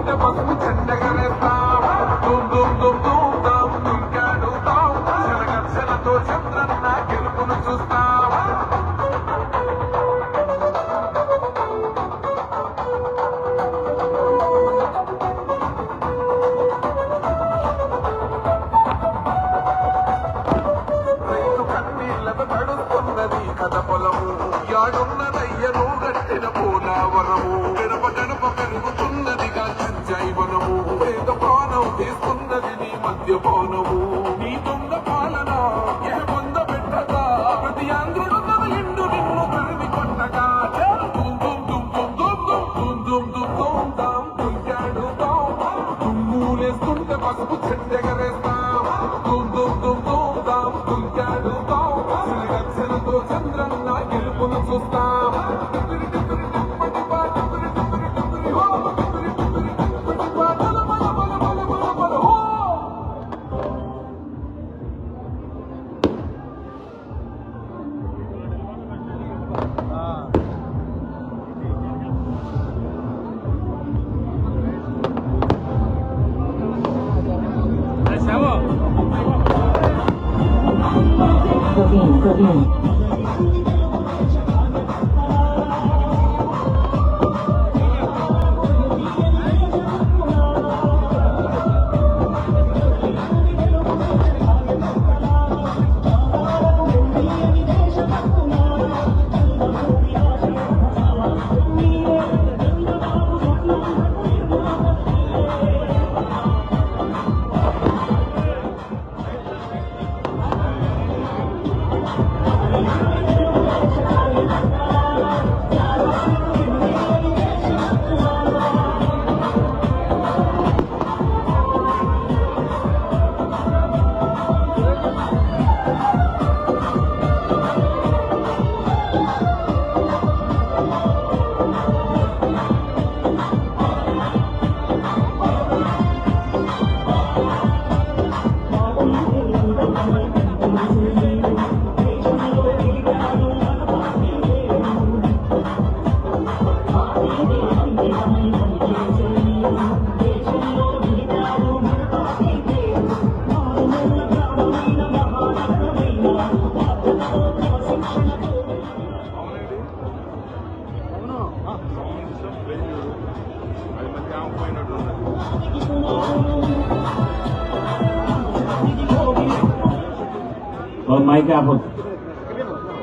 వేస్తుంటే పసుపు చెండగరేస్తాం దుమ్ దుమ్ దుమ్ దుమ్ దాం దుంకాడుతాం శనగర్శనతో చంద్రన్న గెలుపును చూస్తాం కథ పొలము యాడున్నదయ్యను గట్టిన పోలావరము గడప గడప పెరుగుతున్నదిగా జైవనము పేద పానం తీస్తున్నది నీ మద్యపానము నీ దొంగ పాలన ఏ పొంద పెట్టగా ప్రతి ఆంధ్రుడు తగిలిండు నిన్ను కలిమి కొట్టగా దుమ్ దుమ్ దుమ్ దుమ్ దుమ్ దుమ్ దుమ్ దుమ్ దుమ్ దాం దుంకాడుతాం దుమ్ములేస్తుంటే పసుపు చెండెగరేస్తాం దుమ్ దుమ్ దుమ్ దుమ్ దాం దుంకాడుతాం చంద్రన్న గెలుపును చూస్తాం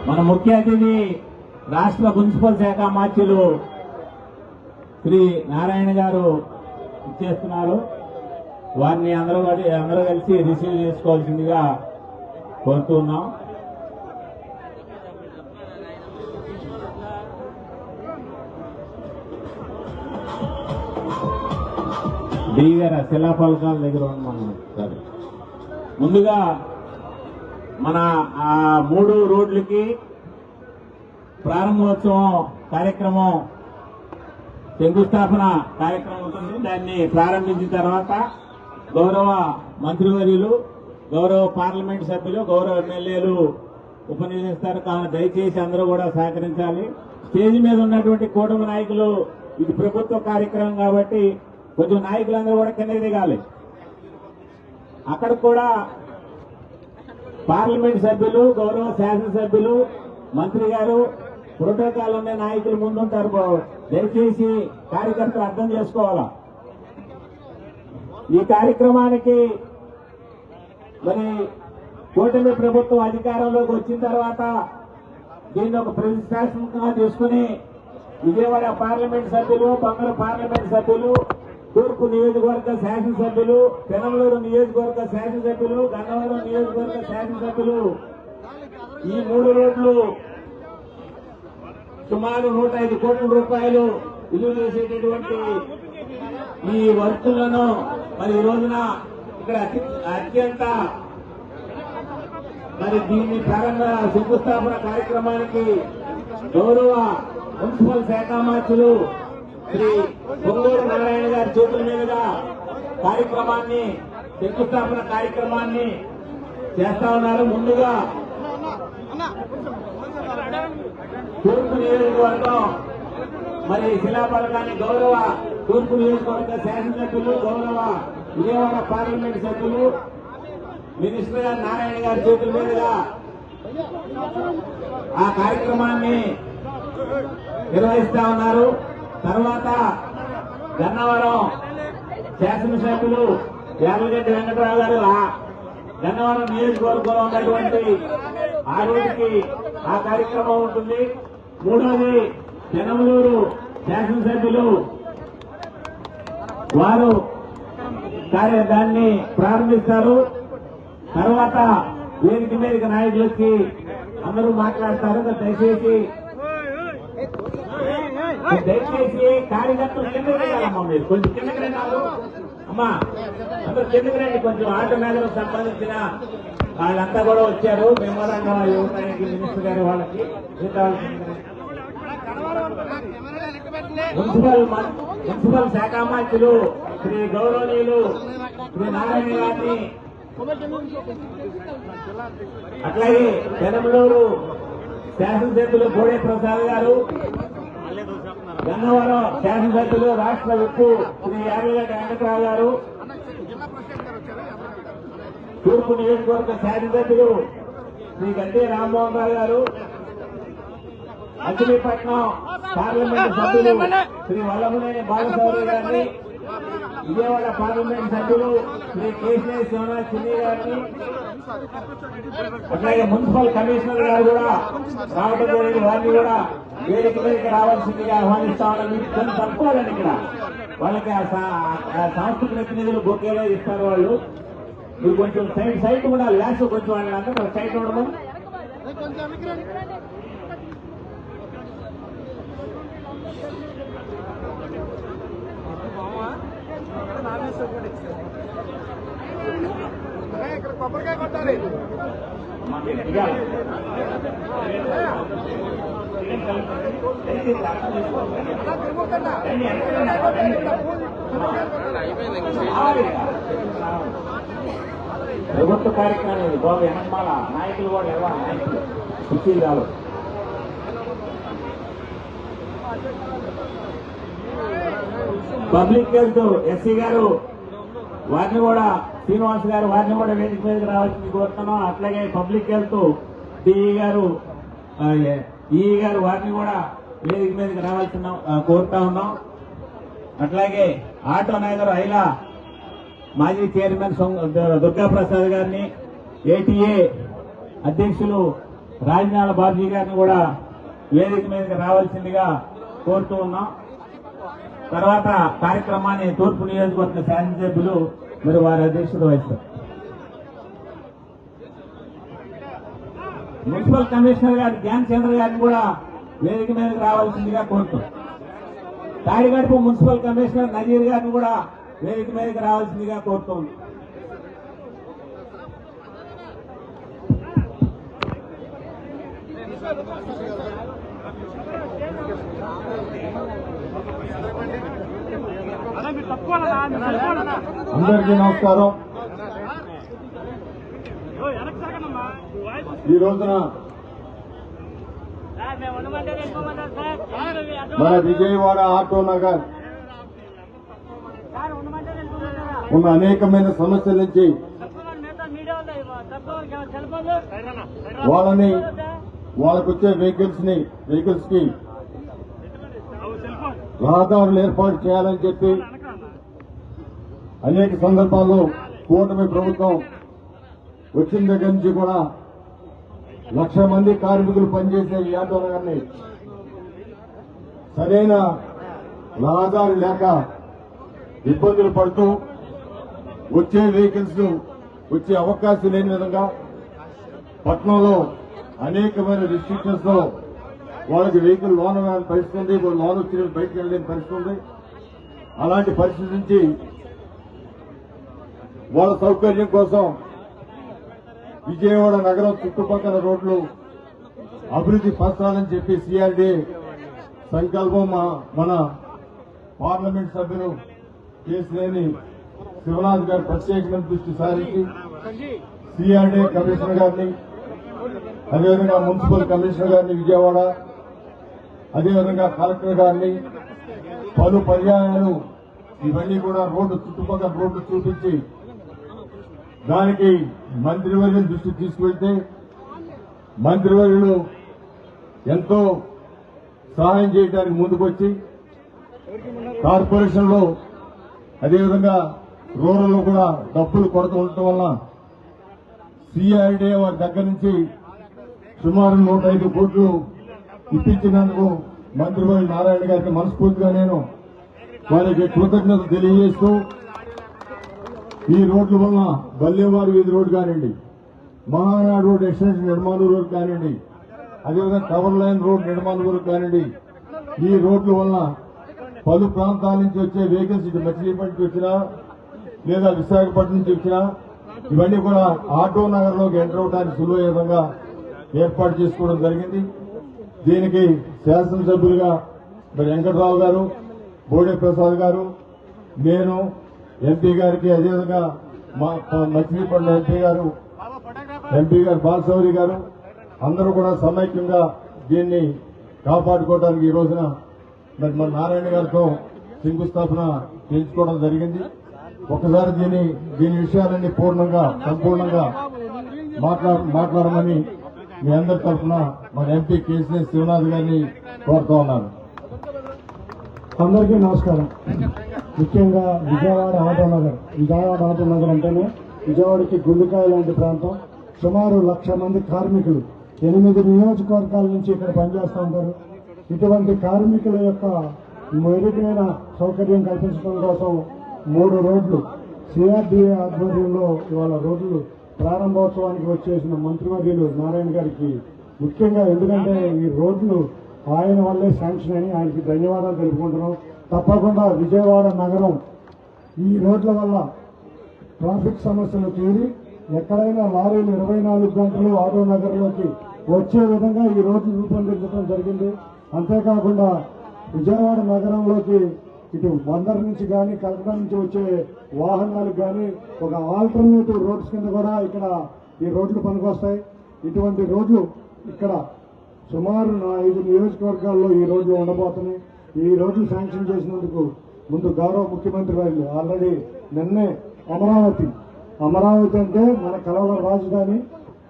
మన ముఖ్య అతిథి రాష్ట్ర మున్సిపల్ శాఖ మంత్రులు శ్రీ నారాయణ గారు ఇచ్చేస్తున్నారు. వారిని అందరూ కలిసి రిసీవ్ చేసుకోవాల్సిందిగా కోరుతున్నాం. డి గారు శిలాఫలకాల దగ్గర ఉన్నాం. సరే, ముందుగా మన ఆ 3 రోడ్లకి ప్రారంభోత్సవం కార్యక్రమం శంకుస్థాపన కార్యక్రమం ఉంటుంది. దాన్ని ప్రారంభించిన తర్వాత గౌరవ మంత్రివర్యులు, గౌరవ పార్లమెంట్ సభ్యులు, గౌరవ ఎమ్మెల్యేలు ఉపన్యసిస్తారు. కానీ దయచేసి అందరూ కూడా సహకరించాలి. స్టేజ్ మీద ఉన్నటువంటి కూటమి నాయకులు, ఇది ప్రభుత్వ కార్యక్రమం కాబట్టి కొంచెం నాయకులందరూ కూడా కిందకి దిగాలి. అక్కడ కూడా పార్లమెంట్ సభ్యులు, గౌరవ శాసనసభ్యులు, మంత్రి గారు, ప్రోటోకాల్ ఉన్న నాయకులు ముందుంటారు. దయచేసి కార్యకర్తలు అర్థం చేసుకోవాలా. ఈ కార్యక్రమానికి మరి కూటమి ప్రభుత్వం అధికారంలోకి వచ్చిన తర్వాత దీన్ని ఒక ప్రతిష్టాత్మకంగా తీసుకుని విజయవాడ పార్లమెంట్ సభ్యులు, బంగారు పార్లమెంట్ సభ్యులు, తూర్పు నియోజకవర్గ శాసనసభ్యులు, పెనమలూరు నియోజకవర్గ శాసనసభ్యులు, గన్నవరం నియోజకవర్గ శాసనసభ్యులు ఈ 3 రోడ్లు సుమారు 105 కోట్ల రూపాయలు విలువ చేసేటటువంటి ఈ వర్కులను మరి ఈ రోజున ఇక్కడ అత్యంత మరి దీన్ని ప్రారంభ శంకుస్థాపన కార్యక్రమానికి గౌరవ మున్సిపల్ శాఖ మంత్రులు శ్రీ పొంగూరు నారాయణ గారి చేతుల మీదుగా కార్యక్రమాన్ని శంకుస్థాపన కార్యక్రమాన్ని చేస్తా ఉన్నారు. ముందుగా తూర్పు నియోజకవర్గం మరి శిలాఫలకాన్ని గౌరవ తూర్పు నియోజకవర్గ శాసనసభ్యులు, గౌరవ విజయవాడ పార్లమెంట్ సభ్యులు మినిస్టర్ గారు నారాయణ గారి చేతుల మీదుగా ఆ కార్యక్రమాన్ని నిర్వహిస్తా ఉన్నారు. తర్వాత గన్నవరం శాసనసభ్యులు యార్లగడ్డి వెంకటరావు గారు గన్నవరం నియోజకవర్గంలో ఉన్నటువంటి ఆ రోజుకి ఆ కార్యక్రమం ఉంటుంది. మూడోది జనమలూరు శాసనసభ్యులు వారు దాన్ని ప్రారంభిస్తారు. తర్వాత వేదిక మీదకి నాయకులు వచ్చి అందరూ మాట్లాడతారు. దయచేసి కార్యకర్తలు కిందకి వెళ్ళాలమ్మా, మీరు కొంచెం కిందకి రండి. అమ్మా అందరూ కిందకి రండి. కొంచెం ఆట మేళకు సంబంధించిన వాళ్ళంతా కూడా వచ్చారు. మెమోరాండం ఇవ్వడానికి మినిస్టర్ గారి వాళ్ళకి మున్సిపల్ శాఖ మంత్రులు శ్రీ గౌరవనీయులు శ్రీ నారాయణ గారిని, అట్లాగే పెనమలూరు శాసనసభ్యులు కోడే ప్రసాద్ గారు, గన్నవరం శాసనసభ్యులు రాష్ట్ర విప్పు శ్రీ యార్లగడ్డ వెంకటరావు గారు, తూర్పు నియోజకవర్గ శాసనసభ్యులు శ్రీ గడ్డి రామ్మోహన్ రావు గారు, మచిలీపట్నం పార్లమెంట్ సభ్యులు శ్రీ వల్లభనేని బాలశౌరి గారిని, విజయవాడ పార్లమెంట్ సభ్యులు శ్రీ కేశినేని శివనాథ్ చిన్ని గారిని, అట్లాగే మున్సిపల్ కమిషనర్ గారు కూడా రావడం జరిగింది. వారిని కూడా వేదిక మీదకి రావాల్సిందిగా ఆహ్వానిస్తామని కొన్ని తప్పుకోవాలండి. ఇక్కడ వాళ్ళకి ఆ సంస్థ ప్రతినిధులు బొకేలో ఇస్తారు. వాళ్ళు మీరు కొంచెం సైట్ కూడా లాస్ట్ కొంచెం వాళ్ళంతా సైట్ ఉండడం. ఇక్కడ కొబ్బరికాయ కొట్టాలి. ప్రభుత్వ కార్యక్రమం ఇది. బాబు వెనకమాల నాయకులు కూడా ఎవరు నాయకులు కుర్చీలు కాదు. పబ్లిక్ హెల్త్ ఎస్సీ గారు వారిని కూడా, శ్రీనివాస్ గారు వారిని కూడా వేదిక మీదకి రావాల్సింది కోరుతున్నాం. అట్లాగే పబ్లిక్ హెల్త్ డిఈ గారు, ఈఈ గారు వారిని కూడా వేదిక మీదకి రావాల్సిన కోరుతా ఉన్నాం. అట్లాగే ఆటో నగర్ ఐలా మాజీ చైర్మన్ దుర్గా ప్రసాద్ గారిని, ఏటీఏ అధ్యక్షులు రాజనాల బాబుజీ గారిని కూడా వేదిక మీదకి రావాల్సిందిగా కోరుతూ ఉన్నాం. తర్వాత కార్యక్రమాన్ని తూర్పు నియోజకవర్గ శాసనసభ్యులు మరి వారి అధ్యక్షత వహిస్తారు. మున్సిపల్ కమిషనర్ గారు జ్ఞాన్ చంద్ర గారిని కూడా వేదిక మీదకి రావాల్సిందిగా కోరుతాం. తాడిగడుపు మున్సిపల్ కమిషనర్ నజీర్ గారిని కూడా వేదిక మీదకి రావాల్సిందిగా కోరుతాం. అందరికీ నమస్కారం. ఈ రోజున మన విజయవాడ ఆటో నగర్ ఉన్న అనేకమైన సమస్యల నుంచి వాళ్ళకు వచ్చే వెహికల్స్ కి రహదారులు ఏర్పాటు చేయాలని చెప్పి అనేక సందర్భాల్లో కూటమి ప్రభుత్వం వచ్చిన దగ్గర నుంచి కూడా 1,00,000 మంది కార్మికులు పనిచేసే ఈ ఆటో నగర్ని సరైన రహదారి లేక ఇబ్బందులు పడుతూ వచ్చే వెహికల్స్ వచ్చే అవకాశం లేని విధంగా పట్టణంలో అనేకమైన రిస్ట్రిక్షన్స్ తో వాళ్ళకి వెహికల్ లోన్ అవ్వాలని పరిస్థితి ఉంది. ఇప్పుడు లోన్ వచ్చిన బయటకు వెళ్ళలేని పరిస్థితి ఉంది. అలాంటి పరిస్థితి నుంచి వాళ్ళ సౌకర్యం కోసం విజయవాడ నగరం చుట్టుపక్కల రోడ్లు అభివృద్ధి పరచాలని చెప్పి సిఆర్డీఏ సంకల్పం మన పార్లమెంట్ సభ్యులు కేశినేని శివనాథ్ గారు ప్రత్యేకమైన దృష్టి సారించి సిఆర్డీఏ కమిషనర్ గారిని, అదేవిధంగా మున్సిపల్ కమిషనర్ గారిని విజయవాడ, అదేవిధంగా కలెక్టర్ గారిని, పలు పర్యాయాలు ఇవన్నీ కూడా రోడ్డు చుట్టుపక్కల రోడ్లు చూపించి దానికి మంత్రివర్యులు దృష్టి తీసుకువెళ్తే మంత్రివర్యులు ఎంతో సహాయం చేయడానికి ముందుకొచ్చి కార్పొరేషన్ లో అదేవిధంగా రూరల్ లో కూడా డబ్బులు కొరత ఉండటం వల్ల సిఆర్డీఏ వారి దగ్గర నుంచి సుమారు 105 కోట్లు ఇప్పించినందుకు మంత్రివర్యులు నారాయణ గారికి మనస్ఫూర్తిగా నేను వారికి కృతజ్ఞతలు తెలియజేస్తూ ఈ రోడ్ల వలన బల్లేవారి వీధి రోడ్డు కానివ్వండి, మహానాడు రోడ్ ఎక్స్టెన్షన్ నిర్మాణూరు రోడ్ కానివ్వండి, అదేవిధంగా కవర్ లైన్ రోడ్ నిర్మాణూరు కానివ్వండి, ఈ రోడ్ల వలన పలు ప్రాంతాల నుంచి వచ్చే వెహికల్స్ ఇటు మచిలీపట్నం వచ్చినా లేదా విశాఖపట్నం నుంచి వచ్చినా ఇవన్నీ కూడా ఆటో నగర్లోకి ఎంటర్ అవడానికి సులువయ్యే విధంగా ఏర్పాటు చేసుకోవడం జరిగింది. దీనికి శాసనసభ్యులుగా మరి వెంకటరావు గారు, బోడే ప్రసాద్ గారు, నేను ఎంపీ గారికి, అదేవిధంగా మా మచిలీపట్నం ఎంపీ గారు బాలశౌరి గారు అందరూ కూడా సమైక్యంగా దీన్ని కాపాడుకోవడానికి ఈ రోజున మరి మన నారాయణ గారితో శంకుస్థాపన చేయించుకోవడం జరిగింది. ఒకసారి దీని విషయాలన్నీ సంపూర్ణంగా మాట్లాడమని మీ అందరి తరఫున మన ఎంపీ కేసీఎస్ శివనాథ్ గారిని కోరుతూ ఉన్నాను. అందరికీ నమస్కారం. ముఖ్యంగా విజయవాడ ఆటో నగర్ అంటేనే విజయవాడకి గుండెకాయ లాంటి ప్రాంతం. సుమారు 1,00,000 మంది కార్మికులు 8 నియోజకవర్గాల నుంచి ఇక్కడ పనిచేస్తూ ఉంటారు. ఇటువంటి కార్మికుల యొక్క మెరుగైన సౌకర్యం కల్పించడం కోసం 3 రోడ్లు సిఆర్డీఏ ఆధ్వర్యంలో ఇవాళ రోడ్లు ప్రారంభోత్సవానికి వచ్చేసిన మంత్రివర్యులు నారాయణ గారికి ముఖ్యంగా, ఎందుకంటే ఈ రోడ్లు ఆయన వల్లే శాంక్షన్ అని ఆయనకి ధన్యవాదాలు తెలుపుకుంటున్నాం. తప్పకుండా విజయవాడ నగరం ఈ రోడ్ల వల్ల ట్రాఫిక్ సమస్యలు తీరి ఎక్కడైనా లారీలు 24 గంటలు ఆటో నగర్లోకి వచ్చే విధంగా ఈ రోడ్లు రూపొందించడం జరిగింది. అంతేకాకుండా విజయవాడ నగరంలోకి ఇటు బందర్ నుంచి కానీ కలకత్తా నుంచి వచ్చే వాహనాలకు కానీ ఒక ఆల్టర్నేటివ్ రోడ్స్ కింద కూడా ఇక్కడ ఈ రోడ్లు పనికొస్తాయి. ఇటువంటి రోడ్లు ఇక్కడ సుమారు 5 నియోజకవర్గాల్లో ఈ రోడ్లు ఉండబోతున్నాయి. ఈ రోడ్లు శాంక్షన్ చేసినందుకు ముందు గౌరవ ముఖ్యమంత్రి వారిని ఆల్రెడీ నిన్నే అమరావతి అంటే మన కలవల రాజధాని,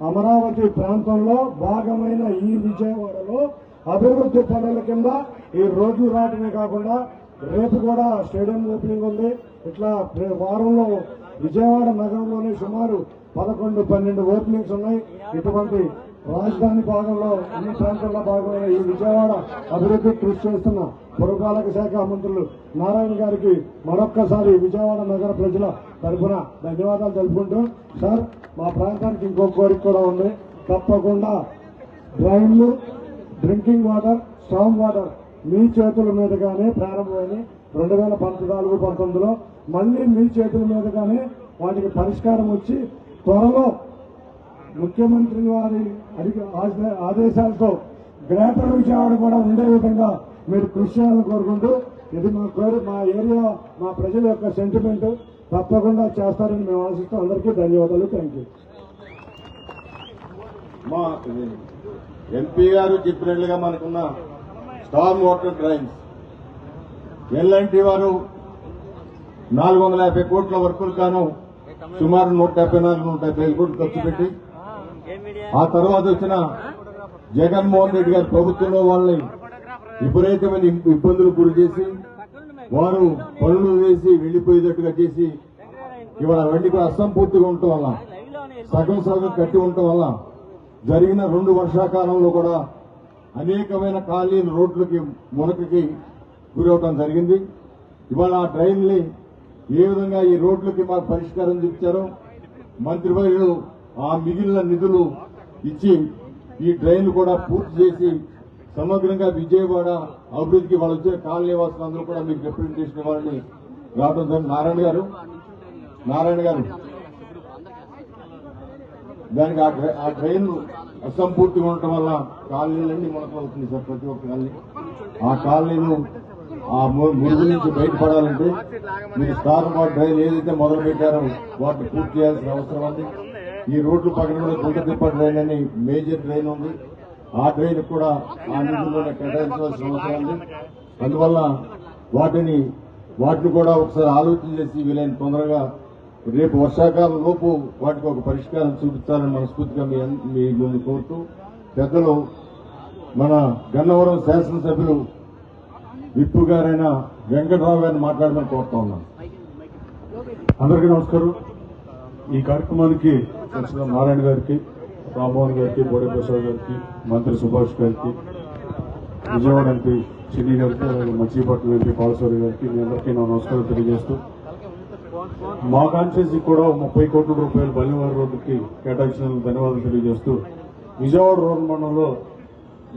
అమరావతి ప్రాంతంలో భాగమైన ఈ విజయవాడలో అభివృద్ధి పనుల కింద ఈ రోడ్లు రావడమే కాకుండా రేపు కూడా స్టేడియం ఓపెనింగ్ ఉంది. ఇట్లా వారంలో విజయవాడ నగరంలోనే సుమారు 11-12 ఓపెనింగ్స్ ఉన్నాయి. ఇటువంటి రాజధాని భాగంలో అన్ని ప్రాంతాల్లో భాగమైన ఈ విజయవాడ అభివృద్ధి కృషి చేస్తున్న పురపాలక శాఖ మంత్రులు నారాయణ గారికి మరొక్కసారి విజయవాడ నగర ప్రజల తరఫున ధన్యవాదాలు తెలుపుకుంటూ, సార్ మా ప్రాంతానికి ఇంకో కోరిక కూడా ఉంది. తప్పకుండా డ్రైన్లు, డ్రింకింగ్ వాటర్, స్టామ్ వాటర్ మీ చేతుల మీదుగానే ప్రారంభమైన 2014-19లో మళ్లీ మీ చేతుల మీదుగానే వాటికి పరిష్కారం వచ్చి త్వరలో ముఖ్యమంత్రి వారి ఆదేశాలతో గ్రేటర్ విజయవాడ కూడా ఉండే విధంగా మీరు కృషి చేయాలని కోరుకుంటూ, ఇది మా ఏరియా మా ప్రజల యొక్క సెంటిమెంట్, తప్పకుండా చేస్తారని మేము ఆశిస్తూ అందరికీ ధన్యవాదాలు. Thank you. మా ఎంపీ గారు చెప్పినట్లుగా మనకున్న స్టార్మ్ వాటర్ డ్రైన్స్ ఎల్ఎన్టీ వారు 450 కోట్ల వర్కులు కాను సుమారు 174-175 కోట్లు ఖర్చు పెట్టి ఆ తర్వాత వచ్చిన జగన్మోహన్ రెడ్డి గారి ప్రభుత్వంలో వాళ్ళని విపరీతమైన ఇబ్బందులు గురి చేసి వారు పనులు వేసి వెళ్లిపోయేటట్టుగా చేసి ఇవాళ అవన్నీ కూడా అసంపూర్తిగా ఉండటం వల్ల సగం కట్టి ఉండటం వల్ల జరిగిన 2 వర్షాకాలంలో కూడా అనేకమైన ఖాళీలు రోడ్లకి మునకకి గురవడం జరిగింది. ఇవాళ ఆ డ్రైన్ని ఏ విధంగా ఈ రోడ్లకి మాకు పరిష్కారం చూపించారో మంత్రివర్యులు ఆ మిగిలిన నిధులు ఇచ్చి ఈ డ్రైన్ కూడా పూర్తి చేసి సమగ్రంగా విజయవాడ అభివృద్ధికి వాళ్ళు వచ్చిన కాలనీ వాసులందరూ కూడా మీకు రిప్రజెంటేషన్ ఇవ్వాలని రావడం జరిగింది. నారాయణ గారు దానికి ఆ డ్రైన్ అసంపూర్తిగా ఉండటం వల్ల కాలనీలన్నీ మునకవుతుంది సార్. ప్రతి ఒక్క కాలనీ ఆ కాలనీలు ఆ మురుగు నుంచి బయటపడాలంటే మీరు స్టార్ వాటర్ డ్రైన్ ఏదైతే మొదలు పెట్టారో వాటిని పూర్తి చేయాల్సిన అవసరం ఉంది. ఈ రోడ్లు పక్కన కూడా గుంటతిప్ప డ్రైన్ అని మేజర్ డ్రైన్ ఉంది. ఆ డ్రైన్ కూడా ఆ నిధుల్లోనే కేటాయించవలసిన అవసరం ఉంది. అందువల్ల వాటిని కూడా ఒకసారి ఆలోచన చేసి వీలైన తొందరగా రేపు వర్షాకాలం లోపు వాటికి ఒక పరిష్కారం చూపించాలని మనస్ఫూర్తిగా మీ ముందు కోరుతూ పెద్దలు మన గన్నవరం శాసనసభ్యులు విప్పు గారైన వెంకటరావు గారిని మాట్లాడమని కోరుతా ఉన్నాను. అందరికీ నమస్కారం. ఈ కార్యక్రమానికి వచ్చిన నారాయణ గారికి, రామ్మోహన్ గారికి, బోడే ప్రసాద్ గారికి, మంత్రి సుభాష్ గారికి, విజయవాడ ఎంపీ చిన్ని గారికి, అలాగే మచిలీపట్నం ఎంపీ పాలసోరి గారికి మీ అందరికీ నా నమస్కారం తెలియజేస్తూ, మా కాన్స్టిట్యూన్సీ కూడా 30 కోట్ల రూపాయలు బలివారి రోడ్డుకి కేటాయించినందుకు ధన్యవాదాలు తెలియజేస్తూ, విజయవాడ రూరల్ మండలంలో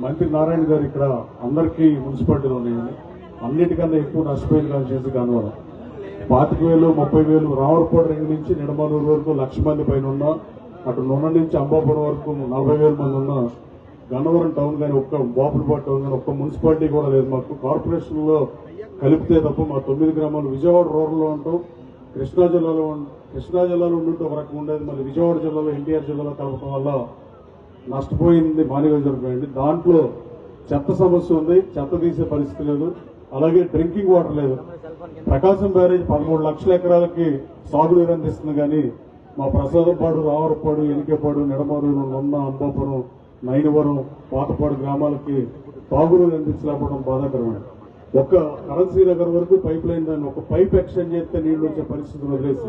మంత్రి నారాయణ గారు ఇక్కడ అందరికీ మున్సిపాలిటీలు ఉన్నాయండి. అన్నిటికన్నా ఎక్కువ నష్టపోయిన కాన్స్టిట్యూన్సీ గన్నవరం. 25,000, 30,000 రావర్కోట రింగ్ నుంచి నిడమనూరు వరకు 1,00,000 మంది పైన ఉన్నా, అటు నున్న నుంచి అంబాపురం వరకు 40,000 మంది ఉన్నా గన్నవరం టౌన్ కానీ ఒక్క బాపులపాటు టౌన్ కానీ ఒక్క మున్సిపాలిటీ కూడా లేదు. మాకు కార్పొరేషన్ లో కలిపితే తప్ప మా 9 గ్రామాలు విజయవాడ రూరల్లో ఉంటాం. కృష్ణా జిల్లాలో ఉంటే ఒక రకం ఉండేది. మళ్ళీ విజయవాడ జిల్లాలో ఎన్టీఆర్ జిల్లాలో కలపడం వల్ల నష్టపోయింది మానవ జరిగిపోయింది. దాంట్లో చెత్త సమస్య ఉంది, చెత్త తీసే పరిస్థితి లేదు. అలాగే డ్రింకింగ్ వాటర్ లేదు. ప్రకాశం బ్యారేజ్ 13 లక్షల ఎకరాలకి సాగునీరు అందిస్తుంది కానీ మా ప్రసాదంపాడు, రావరపాడు, ఎనికేపాడు, నిడమరూరు, నున్న, అంబాపురం, నైనవరం, పాతపాడు గ్రామాలకి తాగునీరు అందించలేకపోవడం బాధాకరమే. ఒక్క కరెన్సీ నగర్ వరకు పైప్ లైన్ దాన్ని ఒక పైప్ ఎక్స్టెండ్ చేస్తే నీళ్లు వచ్చే పరిస్థితి వదిలేసి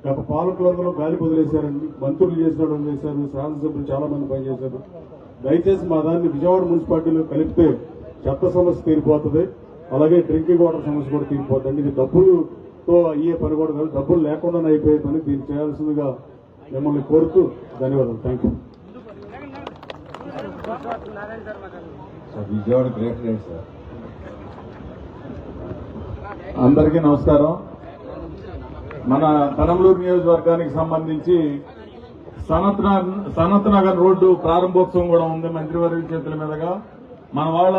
గత పాలకులందరూ గాలి వదిలేశారండి. మంత్రులు చేసినట్టు వదిలేశారు, శాసనసభ్యులు చాలా మంది పనిచేశారు. దయచేసి మా దాన్ని విజయవాడ మున్సిపాలిటీలో కలిపితే చెత్త సమస్య తీరిపోతుంది, అలాగే డ్రింకింగ్ వాటర్ సమస్య కూడా తీరిపోతుంది. ఇది డబ్బులతో అయ్యే పని కూడా కాదు, డబ్బులు లేకుండానే అయిపోయే పని. దీన్ని చేయాల్సిందిగా మిమ్మల్ని కోరుతూ ధన్యవాదాలు. Thank you. Vijayawada great rate sir. అందరికీ నమస్కారం. మన పెనంలూరు నియోజకవర్గానికి సంబంధించి సనత్ నగర్ రోడ్డు ప్రారంభోత్సవం కూడా ఉంది మంత్రివర్యుల చేతుల మీదుగా. మన వాళ్ళ